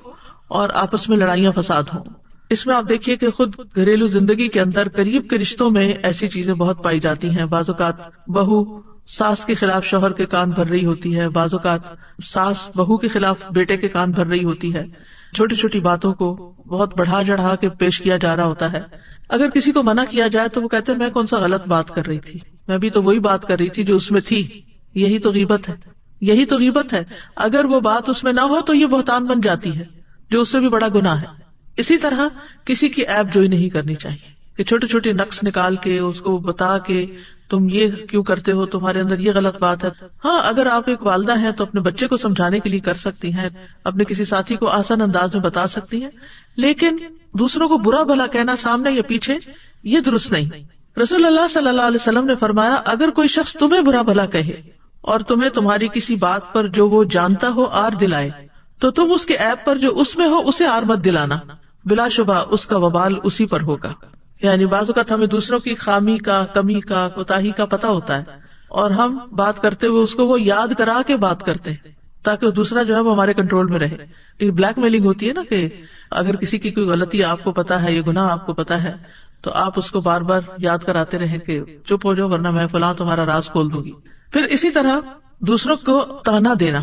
اور آپس میں لڑائیاں فساد ہوں. اس میں آپ دیکھیے کہ خود گھریلو زندگی کے اندر قریب کے رشتوں میں ایسی چیزیں بہت پائی جاتی ہیں. بعض اوقات بہو ساس کے خلاف شوہر کے کان بھر رہی ہوتی ہے، بعض اوقات ساس بہو کے خلاف بیٹے کے کان بھر رہی ہوتی ہے. چھوٹی چھوٹی باتوں کو بہت بڑھا چڑھا کے پیش کیا جا رہا ہوتا ہے. اگر کسی کو منع کیا جائے تو وہ کہتے ہیں میں کون سا غلط بات کر رہی تھی، میں بھی تو وہی بات کر رہی تھی جو اس میں تھی. یہی تو غیبت ہے، یہی تو غیبت ہے. اگر وہ بات اس میں نہ ہو تو یہ بہتان بن جاتی ہے جو اس سے بھی بڑا گناہ ہے. اسی طرح کسی کی عیب جوئی نہیں کرنی چاہیے کہ چھوٹے چھوٹے نقص نکال کے اس کو بتا کے تم یہ کیوں کرتے ہو، تمہارے اندر یہ غلط بات ہے. ہاں، اگر آپ ایک والدہ ہیں تو اپنے بچے کو سمجھانے کے لیے کر سکتی ہیں، اپنے کسی ساتھی کو آسان انداز میں بتا سکتی ہیں، لیکن دوسروں کو برا بھلا کہنا سامنے یا پیچھے یہ درست نہیں. رسول اللہ صلی اللہ علیہ وسلم نے فرمایا، اگر کوئی شخص تمہیں برا بھلا کہے اور تمہیں تمہاری کسی بات پر جو وہ جانتا ہو آر دلائے تو تم اس کے عیب پر جو اس میں ہو اسے آر مت دلانا، بلا شبہ اس کا وبال اسی پر ہوگا. یعنی بعض اوقات ہمیں دوسروں کی خامی کا، کمی کا، کوتاہی کا پتہ ہوتا ہے اور ہم بات کرتے ہوئے اس کو وہ یاد کرا کے بات کرتے ہیں تاکہ دوسرا جو ہے وہ ہمارے کنٹرول میں رہے. یہ بلیک میلنگ ہوتی ہے نا، کہ اگر کسی کی کوئی غلطی آپ کو پتا ہے، یہ گناہ آپ کو پتا ہے، تو آپ اس کو بار بار یاد کراتے رہیں کہ چپ ہو جاؤ ورنہ میں فلاں تمہارا راز کھول دوں گی. پھر اسی طرح دوسروں کو تانا دینا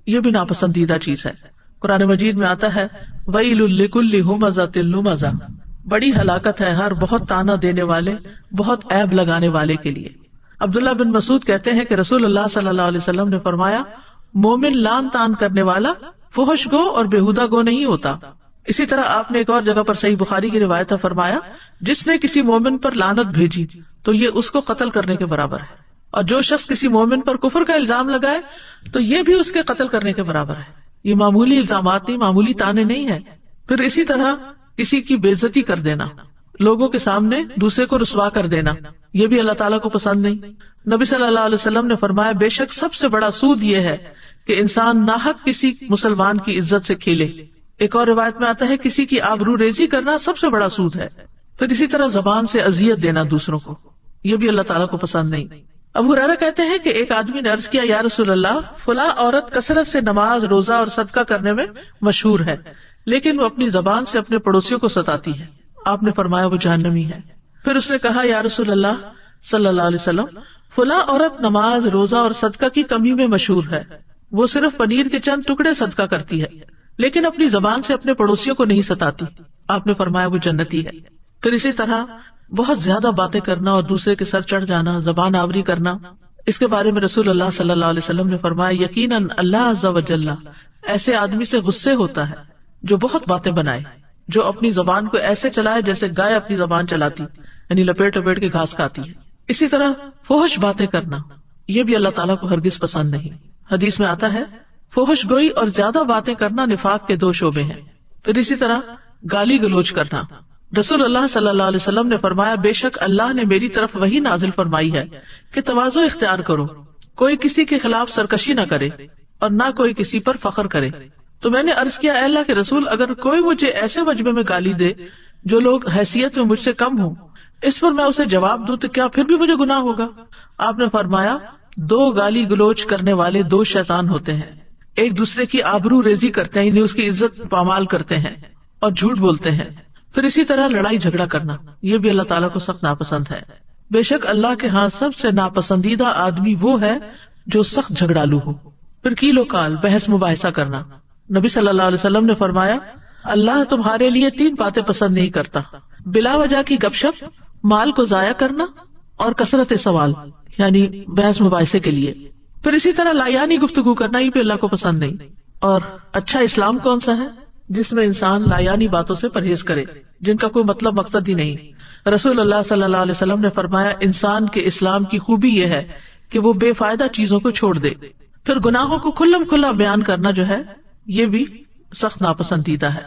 یہ بھی ناپسندیدہ چیز ہے. قرآن مجید میں آتا ہے، وَيْلٌ لِكُلِّ هُمَزَةٍ لُمَزَةٍ، بڑی ہلاکت ہے ہر بہت تانا دینے والے، بہت عیب لگانے والے کے لیے. عبداللہ بن مسعود کہتے ہیں کہ رسول اللہ صلی اللہ علیہ وسلم نے فرمایا، مومن لان تان کرنے والا فحش گو اور بےہودہ گو نہیں ہوتا. اسی طرح آپ نے ایک اور جگہ پر صحیح بخاری کی روایت ہے فرمایا، جس نے کسی مومن پر لعنت بھیجی تو یہ اس کو قتل کرنے کے برابر ہے، اور جو شخص کسی مومن پر کفر کا الزام لگائے تو یہ بھی اس کے قتل کرنے کے برابر ہے. یہ معمولی الزامات نہیں، معمولی تانے نہیں ہیں. پھر اسی طرح کسی کی بے عزتی کر دینا، لوگوں کے سامنے دوسرے کو رسوا کر دینا، یہ بھی اللہ تعالیٰ کو پسند نہیں. نبی صلی اللہ علیہ وسلم نے فرمایا، بے شک سب سے بڑا سود یہ ہے کہ انسان ناحق کسی مسلمان کی عزت سے کھیلے. ایک اور روایت میں آتا ہے، کسی کی آبرو ریزی کرنا سب سے بڑا سود ہے. پھر اسی طرح زبان سے اذیت دینا دوسروں کو، یہ بھی اللہ تعالیٰ کو پسند نہیں. ابو ہریرہ کہتے ہیں کہ ایک آدمی نے عرض کیا، یا رسول اللہ، فلاں عورت کثرت سے نماز، روزہ اور صدقہ کرنے میں مشہور ہے، لیکن وہ اپنی زبان سے اپنے پڑوسیوں کو ستاتی ہے. آپ نے فرمایا وہ جہنمی ہے. پھر اس نے کہا، یا رسول اللہ صلی اللہ علیہ وسلم، فلاں عورت نماز، روزہ اور صدقہ کی کمی میں مشہور ہے، وہ صرف پنیر کے چند ٹکڑے صدقہ کرتی ہے لیکن اپنی زبان سے اپنے پڑوسیوں کو نہیں ستاتی. آپ نے فرمایا وہ جنتی ہے. پھر اسی طرح بہت زیادہ باتیں کرنا اور دوسرے کے سر چڑھ جانا، زبان آوری کرنا، اس کے بارے میں رسول اللہ صلی اللہ علیہ وسلم نے فرمایا یقیناً اللہ عز و جل ایسے آدمی سے غصے ہوتا ہے جو بہت باتیں بنائے، جو اپنی زبان کو ایسے چلائے جیسے گائے اپنی زبان چلاتی، یعنی لپیٹ لپیٹ کے گھاس کھاتی ہے۔ اسی طرح فحش باتیں کرنا، یہ بھی اللہ تعالیٰ کو ہرگز پسند نہیں۔ حدیث میں آتا ہے فحش گوئی اور زیادہ باتیں کرنا نفاق کے 2 شعبے ہیں۔ پھر اسی طرح گالی گلوچ کرنا، رسول اللہ صلی اللہ علیہ وسلم نے فرمایا بے شک اللہ نے میری طرف وحی نازل فرمائی ہے کہ تواضع اختیار کرو، کوئی کسی کے خلاف سرکشی نہ کرے اور نہ کوئی کسی پر فخر کرے۔ تو میں نے عرض کیا اے اللہ کے رسول، اگر کوئی مجھے ایسے وجبے میں گالی دے جو لوگ حیثیت میں مجھ سے کم ہوں، اس پر میں اسے جواب دوں تو کیا پھر بھی مجھے گناہ ہوگا؟ آپ نے فرمایا 2 گالی گلوچ کرنے والے 2 شیطان ہوتے ہیں، ایک دوسرے کی آبرو ریزی کرتے ہیں، یعنی اس کی عزت پامال کرتے ہیں اور جھوٹ بولتے ہیں۔ پھر اسی طرح لڑائی جھگڑا کرنا، یہ بھی اللہ تعالیٰ کو سخت ناپسند ہے۔ بے شک اللہ کے ہاں سب سے ناپسندیدہ آدمی وہ ہے جو سخت جھگڑالو ہو۔ پھر کیل و کال، بحث مباحثہ کرنا، نبی صلی اللہ علیہ وسلم نے فرمایا اللہ تمہارے لیے 3 باتیں پسند نہیں کرتا، بلا وجہ کی گپ شپ، مال کو ضائع کرنا اور کثرت سوال، یعنی بحث مباحثے کے لیے۔ پھر اسی طرح لایانی گفتگو کرنا، یہ بھی اللہ کو پسند نہیں۔ اور اچھا اسلام کون سا ہے؟ جس میں انسان لایانی باتوں سے پرہیز کرے جن کا کوئی مطلب مقصد ہی نہیں۔ رسول اللہ صلی اللہ علیہ وسلم نے فرمایا انسان کے اسلام کی خوبی یہ ہے کہ وہ بے فائدہ چیزوں کو چھوڑ دے۔ پھر گناہوں کو کھلم کھلا بیان کرنا جو ہے یہ بھی سخت ناپسندیدہ ہے۔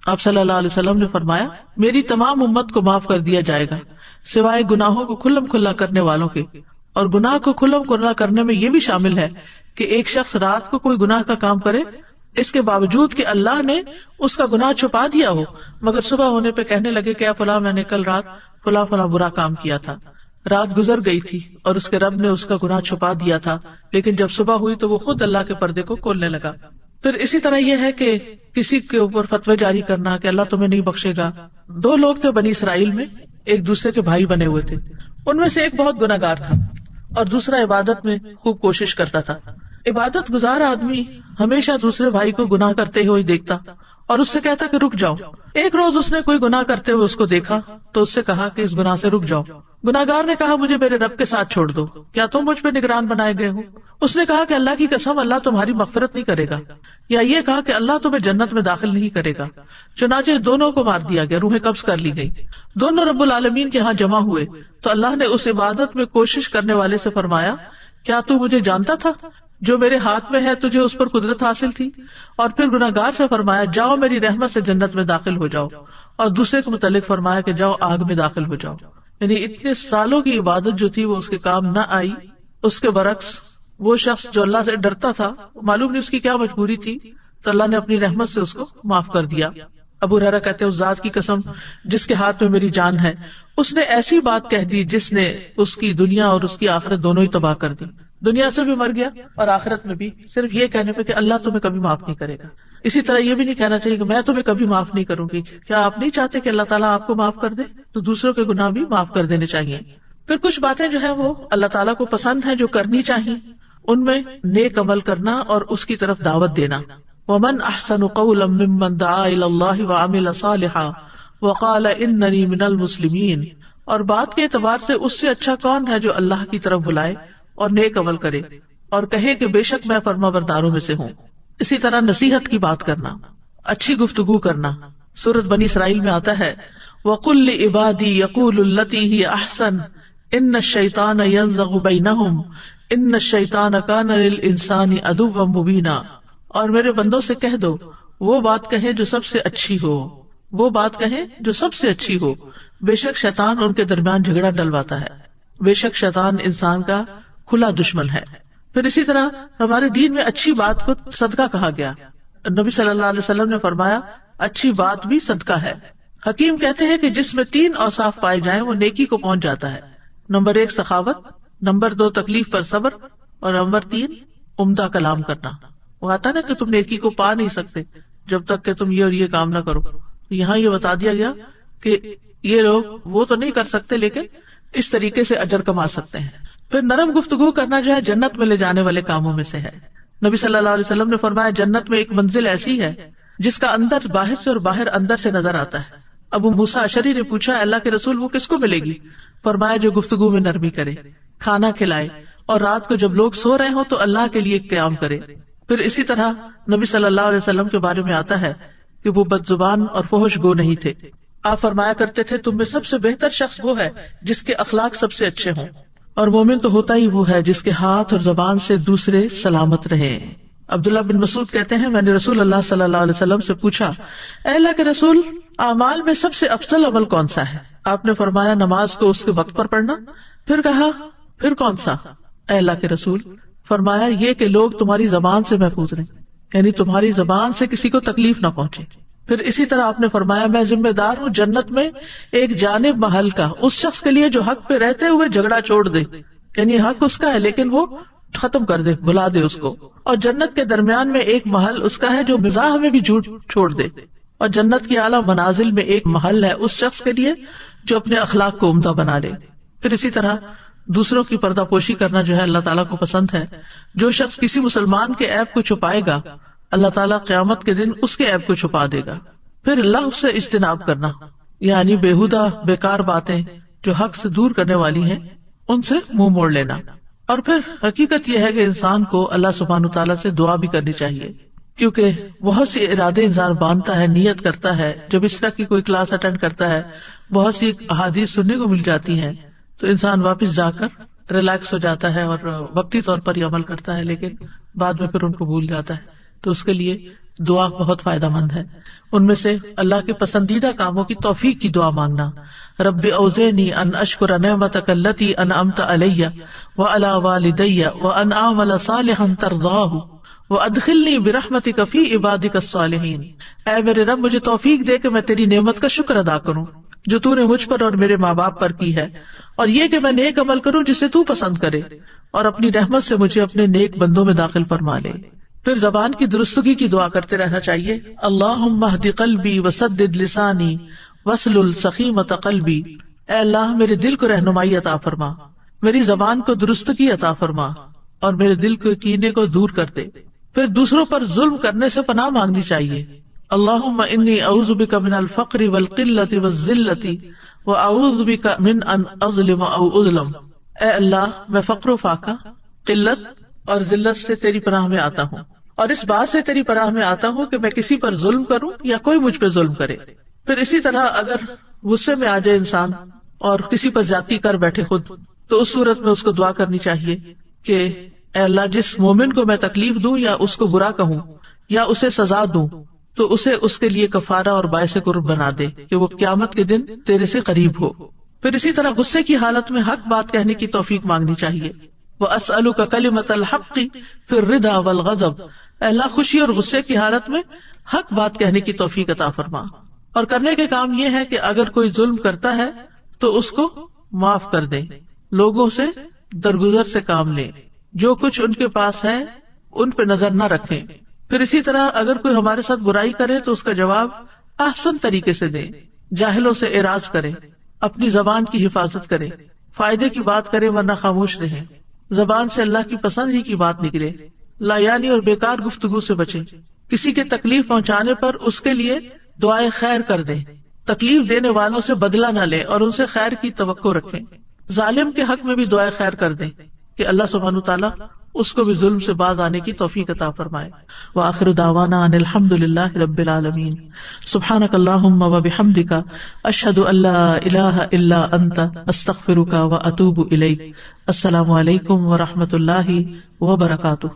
آپ صلی اللہ علیہ وسلم نے فرمایا میری تمام امت کو معاف کر دیا جائے گا سوائے گناہوں کو کھلم کھلا کرنے والوں کے۔ اور گناہ کو کھلم کھلا کرنے میں یہ بھی شامل ہے کہ ایک شخص رات کو کوئی گناہ کا کام کرے، اس کے باوجود کہ اللہ نے اس کا گناہ چھپا دیا ہو، مگر صبح ہونے پہ کہنے لگے کہ اے فلاں میں نے کل رات فلاں فلاں برا کام کیا تھا، رات گزر گئی تھی اور اس کے رب نے اس کا گناہ چھپا دیا تھا، لیکن جب صبح ہوئی تو وہ خود اللہ کے پردے کو کھولنے لگا۔ پھر اسی طرح یہ ہے کہ کسی کے اوپر فتوی جاری کرنا کہ اللہ تمہیں نہیں بخشے گا۔ 2 لوگ تھے بنی اسرائیل میں، ایک دوسرے کے بھائی بنے ہوئے تھے، ان میں سے ایک بہت گناہگار تھا اور دوسرا عبادت میں خوب کوشش کرتا تھا۔ عبادت گزار آدمی ہمیشہ دوسرے بھائی کو گناہ کرتے ہوئے دیکھتا اور اس سے کہتا کہ رک جاؤ۔ ایک روز اس نے کوئی گناہ کرتے ہوئے اس کو دیکھا تو اس سے کہا کہ اس گناہ سے رک جاؤ۔ گناہگار نے کہا مجھے میرے رب کے ساتھ چھوڑ دو، کیا تم مجھ پہ نگران بنائے گئے ہو؟ اس نے کہا کہ اللہ کی قسم اللہ تمہاری مغفرت نہیں کرے گا، یا یہ کہا کہ اللہ تمہیں جنت میں داخل نہیں کرے گا۔ چنانچہ دونوں کو مار دیا گیا، روحیں قبض کر لی گئی۔ دونوں رب العالمین کے ہاں جمع ہوئے تو اللہ نے اس عبادت میں کوشش کرنے والے سے فرمایا کیا تو مجھے جانتا تھا؟ جو میرے ہاتھ میں ہے تجھے اس پر قدرت حاصل تھی۔ اور پھر گناہگار سے فرمایا جاؤ میری رحمت سے جنت میں داخل ہو جاؤ، اور دوسرے کے متعلق فرمایا کہ جاؤ آگ میں داخل ہو جاؤ۔ یعنی اتنے سالوں کی عبادت جو تھی وہ اس کے کام نہ آئی۔ اس کے برعکس وہ شخص جو اللہ سے ڈرتا تھا، معلوم نہیں اس کی کیا مجبوری تھی، تو اللہ نے اپنی رحمت سے اس کو معاف کر دیا۔ ابو ہریرہ کہتے ہیں اس ذات کی قسم جس کے ہاتھ میں میری جان ہے، اس نے ایسی بات کہہ دی جس نے اس کی دنیا اور اس کی آخرت دونوں ہی تباہ کر دی۔ دنیا سے بھی مر گیا اور آخرت میں بھی، صرف یہ کہنے پہ کہ اللہ تمہیں کبھی معاف نہیں کرے گا۔ اسی طرح یہ بھی نہیں کہنا چاہیے کہ میں تمہیں کبھی معاف نہیں کروں گی۔ کیا آپ نہیں چاہتے کہ اللہ تعالیٰ آپ کو معاف کر دے؟ تو دوسروں کے گناہ بھی معاف کر دینے چاہیے۔ پھر کچھ باتیں جو ہیں وہ اللہ تعالیٰ کو پسند ہیں جو کرنی چاہیے، ان میں نیک عمل کرنا اور اس کی طرف دعوت دینا۔ وَمَنْ أَحْسَنُ قَوْلًا مِّمَّنْ دَعَا إِلَى اللَّهِ وَعَمِلَ صَالِحًا وَقَالَ إِنَّنِي مِنَ الْمُسْلِمِينَ، اور بات کے اعتبار سے اس سے اچھا کون ہے جو اللہ کی طرف بلائے اور نیک عمل کرے اور کہے کہ بے شک میں فرما برداروں میں سے ہوں۔ اسی طرح نصیحت کی بات کرنا، اچھی گفتگو کرنا۔ سورۃ بنی اسرائیل میں آتا ہے وَقُلْ لِعِبَادِي يَقُولُوا الَّتِي هِيَ أَحْسَنُ إِنَّ الشَّيْطَانَ يَنزَغُ بَيْنَهُمْ إِنَّ الشَّيْطَانَ كَانَ لِلْإِنسَانِ عَدُوًّا مُبِينًا، اور میرے بندوں سے کہہ دو وہ بات کہیں جو سب سے اچھی ہو، وہ بات کہیں جو سب سے اچھی ہو، بے شک شیطان ان کے درمیان جھگڑا ڈلواتا ہے، بے شک شیطان انسان کا کھلا دشمن ہے۔ پھر اسی طرح ہمارے دین میں اچھی بات کو صدقہ کہا گیا۔ نبی صلی اللہ علیہ وسلم نے فرمایا اچھی بات بھی صدقہ ہے۔ حکیم کہتے ہیں کہ جس میں 3 اوصاف پائے جائیں وہ نیکی کو پہنچ جاتا ہے۔ نمبر 1 سخاوت، نمبر 2 تکلیف پر صبر، اور نمبر 3 عمدہ کلام کرنا۔ وہ آتا نا کہ تم نیکی کو پا نہیں سکتے جب تک کہ تم یہ اور یہ کام نہ کرو، یہاں یہ بتا دیا گیا کہ یہ لوگ وہ تو نہیں کر سکتے لیکن اس طریقے سے اجر کما سکتے ہیں۔ پھر نرم گفتگو کرنا جو ہے جنت میں لے جانے والے کاموں میں سے ہے۔ نبی صلی اللہ علیہ وسلم نے فرمایا جنت میں ایک منزل ایسی ہے جس کا اندر باہر سے اور باہر اندر سے نظر آتا ہے۔ ابو موسیٰ اشعری نے پوچھا اللہ کے رسول وہ کس کو ملے گی؟ فرمایا جو گفتگو میں نرمی کرے، کھانا کھلائے، اور رات کو جب لوگ سو رہے ہوں تو اللہ کے لیے قیام کرے۔ پھر اسی طرح نبی صلی اللہ علیہ وسلم کے بارے میں آتا ہے کہ وہ بد زبان اور فحش گو نہیں تھے۔ آپ فرمایا کرتے تھے تم میں سب سے بہتر شخص وہ ہے جس کے اخلاق سب سے اچھے ہوں، اور مومن تو ہوتا ہی وہ ہے جس کے ہاتھ اور زبان سے دوسرے سلامت رہے۔ عبداللہ بن مسعود کہتے ہیں میں نے رسول اللہ صلی اللہ علیہ وسلم سے پوچھا اے اللہ کے رسول اعمال میں سب سے افضل عمل کون سا ہے؟ آپ نے فرمایا نماز کو اس کے وقت پر پڑھنا۔ پھر کہا پھر کون سا اے اللہ کے رسول؟ فرمایا یہ کہ لوگ تمہاری زبان سے محفوظ رہیں، یعنی تمہاری زبان سے کسی کو تکلیف نہ پہنچے۔ پھر اسی طرح آپ نے فرمایا میں ذمہ دار ہوں جنت میں ایک جانب محل کا اس شخص کے لیے جو حق پہ رہتے ہوئے جھگڑا چھوڑ دے، یعنی حق اس کا ہے لیکن وہ ختم کر دے، بھلا دے اس کو، اور جنت کے درمیان میں ایک محل اس کا ہے جو مزاح میں بھی جھوٹ چھوڑ دے، اور جنت کی اعلیٰ منازل میں ایک محل ہے اس شخص کے لیے جو اپنے اخلاق کو عمدہ بنا لے۔ پھر اسی طرح دوسروں کی پردہ پوشی کرنا جو ہے اللہ تعالیٰ کو پسند ہے۔ جو شخص کسی مسلمان کے عیب کو چھپائے گا اللہ تعالیٰ قیامت کے دن اس کے عیب کو چھپا دے گا۔ پھر اللہ سے اجتناب کرنا، یعنی بےہودہ بیکار باتیں جو حق سے دور کرنے والی ہیں ان سے منہ موڑ لینا۔ اور پھر حقیقت یہ ہے کہ انسان کو اللہ سبحانہ تعالیٰ سے دعا بھی کرنی چاہیے، کیونکہ بہت سی ارادے انسان باندھتا ہے، نیت کرتا ہے، جب اس طرح کی کوئی کلاس اٹینڈ کرتا ہے بہت سی احادیث سننے کو مل جاتی ہیں تو انسان واپس جا کر ریلیکس ہو جاتا ہے اور وقتی طور پر ہی عمل کرتا ہے، لیکن بعد میں پھر ان کو بھول جاتا ہے۔ تو اس کے لیے دعا بہت فائدہ مند ہے۔ ان میں سے اللہ کے پسندیدہ کاموں کی توفیق کی دعا مانگنا، رب اوزعنی ان اشکر نعمتک التی انعمت علی وعلی والدی وان اعمل صالحا ترضاہ وادخلنی برحمتک فی عبادک الصالحین۔ اے میرے رب مجھے توفیق دے کہ میں تیری نعمت کا شکر ادا کروں جو تو نے مجھ پر اور میرے ماں باپ پر کی ہے، اور یہ کہ میں نیک عمل کروں جسے تو پسند کرے، اور اپنی رحمت سے مجھے اپنے نیک بندوں میں داخل فرما لے۔ پھر زبان کی درستگی کی دعا کرتے رہنا چاہیے، اللہم اہد قلبی وسدد لسانی واسلل سخیمۃ قلبی۔ اے اللہ میرے دل کو رہنمائی عطا فرما، میری زبان کو درستگی عطا فرما، اور میرے دل کے کینے کو دور کر دے۔ پھر دوسروں پر ظلم کرنے سے پناہ مانگنی چاہیے، اللہم انی اعوذ بک من الفقر والقلۃ والذلۃ واعوذ بک من ان اظلم او اظلم۔ اے اللہ میں فقر و فاقہ، قلت اور ذلت سے تیری پناہ میں آتا ہوں، اور اس بات سے تیری پناہ میں آتا ہوں کہ میں کسی پر ظلم کروں یا کوئی مجھ پہ ظلم کرے۔ پھر اسی طرح اگر غصے میں آ جائے انسان اور کسی پر زیادتی کر بیٹھے خود، تو اس صورت میں اس کو دعا کرنی چاہیے کہ اے اللہ جس مومن کو میں تکلیف دوں یا اس کو برا کہوں یا اسے سزا دوں تو اسے اس کے لیے کفارہ اور باعث قرب بنا دے کہ وہ قیامت کے دن تیرے سے قریب ہو۔ پھر اسی طرح غصے کی حالت میں حق بات کہنے کی توفیق مانگنی چاہیے، وَأَسْأَلُكَ كَلِمَةَ الْحَقِّ فِي الرِّضَا وَالْغَضَبِ۔ اے اللہ خوشی اور غصے کی حالت میں حق بات کہنے کی توفیق عطا فرما۔ اور کرنے کے کام یہ ہے کہ اگر کوئی ظلم کرتا ہے تو اس کو معاف کر دیں، لوگوں سے درگزر سے کام لیں، جو کچھ ان کے پاس ہے ان پہ نظر نہ رکھیں۔ پھر اسی طرح اگر کوئی ہمارے ساتھ برائی کرے تو اس کا جواب احسن طریقے سے دیں، جاہلوں سے اعراض کریں، اپنی زبان کی حفاظت کریں، فائدے کی بات کریں ورنہ خاموش رہیں، زبان سے اللہ کی پسند ہی کی بات نکلے، لایانی اور بیکار گفتگو سے بچیں، کسی کے تکلیف پہنچانے پر اس کے لیے دعائے خیر کر دیں، تکلیف دینے والوں سے بدلہ نہ لیں اور ان سے خیر کی توقع رکھیں، ظالم کے حق میں بھی دعائے خیر کر دیں کہ اللہ سبحانہ تعالیٰ اس کو بھی ظلم سے باز آنے کی توفیق عطا فرمائے۔ وآخر دعوانا ان الحمد للہ رب العالمین۔ سبحانک اللہم وبحمدک، اشہد ان لا الہ الا انت، استغفرک واتوب الیک۔ السلام علیکم ورحمۃ اللہ وبرکاتہ۔